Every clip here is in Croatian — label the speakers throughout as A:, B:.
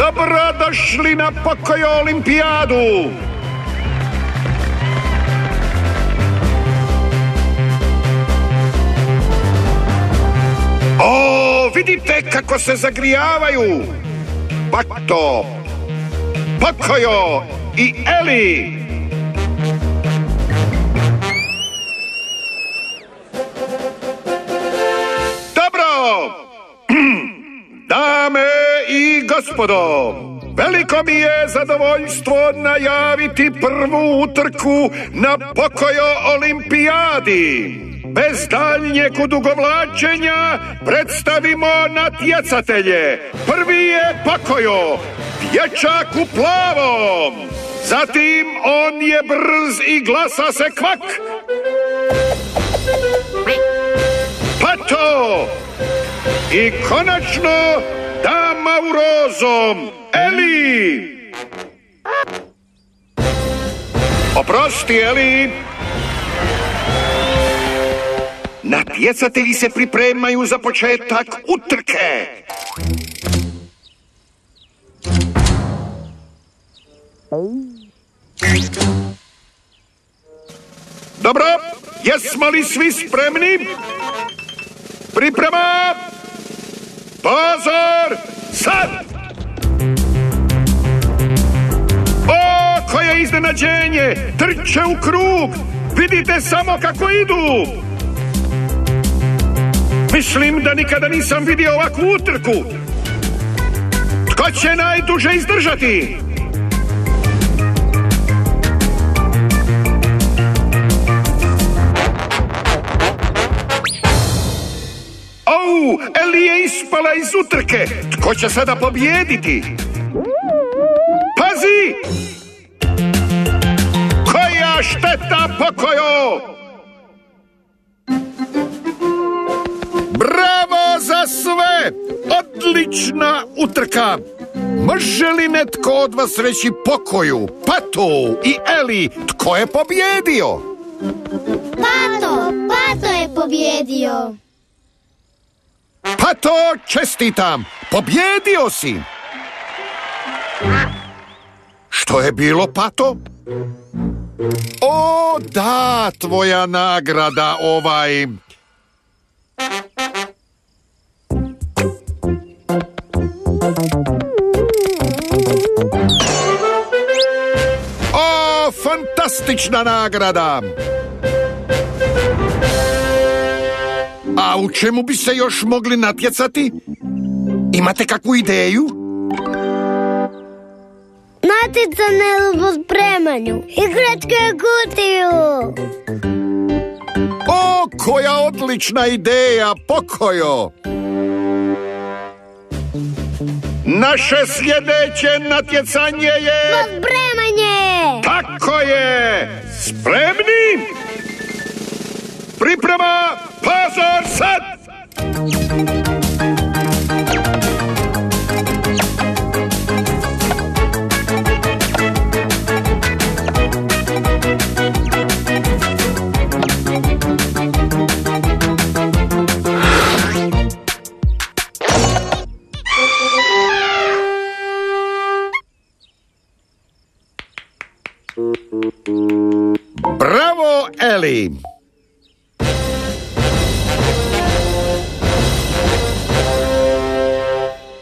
A: Dobrodošli na Pokojo olimpijadu! O, vidite kako se zagrijavaju! Pato, Pokojo i Eli! Dobro! Dame i gospodo, veliko mi je zadovoljstvo najaviti prvu utrku na Pokojo olimpijadi. Bez daljnjeg odugovlačenja predstavimo natjecatelje. Prvi je Pokojo, dječak u plavom. Zatim on je brz i glasa se kvak. Pato! I konačno dama u rozom, Eli! Oprosti, Eli! Natjecatelji se pripremaju za početak utrke. Dobro, jesmo li svi spremni? Priprema! Pozor! Sad! O, koje iznenađenje! Trče u krug! Vidite samo kako idu! Mislim da nikada nisam vidio ovakvu utrku. Tko će najduže izdržati? Au, Eli je ispala iz utrke. Tko će sada pobijediti? Pazi! Koja šteta, Pokojo! Bravo za sve! Odlična utrka! Može li netko od vas reći Pokoju, Patu i Eli tko je pobjedio?
B: Pato je pobjedio.
A: Pato, čestitam! Pobjedio si! Što je bilo, Pato? O, da, tvoja nagrada, O, fantastična nagrada! A u čemu bi se još mogli natjecati? Imate kakvu ideju?
B: Natjecanje u spremanju. Igračke kutiju.
A: O, koja odlična ideja, Pokojo! Naše sljedeće natjecanje je...
B: Spremanje!
A: Tako je! Spremni? Priprema, pozor, sad! Bravo, Eli!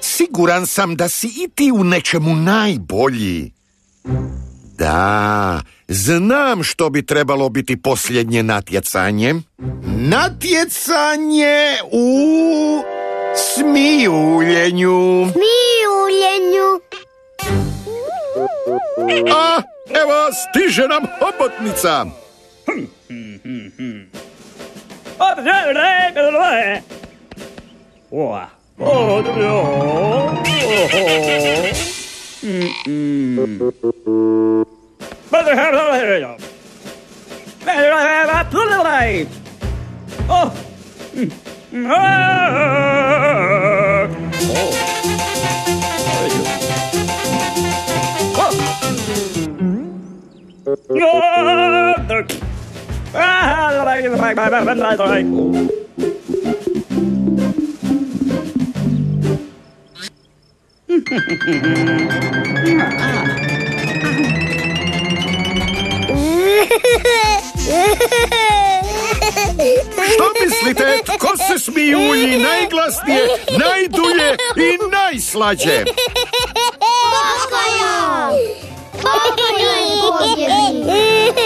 A: Siguran sam da si i ti u nečemu najbolji. Da, znam što bi trebalo biti posljednje natjecanje. Natjecanje u smijuljenju. A, evo, stiže nam hobotnica. Što mislite, tko se smijulji najglasnije, najdulje i najslađe?
B: Pokojo! Pokojo je pobjednik!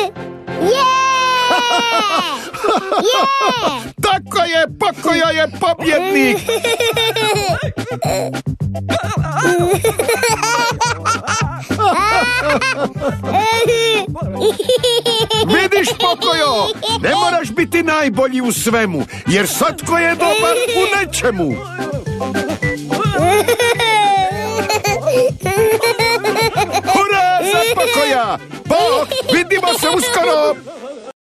A: Tako je, Pokojo je pobjednik! Vidiš, Pokojo, ne moraš biti najbolji u svemu, jer svatko je dobar u nečemu. Hurra za Pokoja! Bog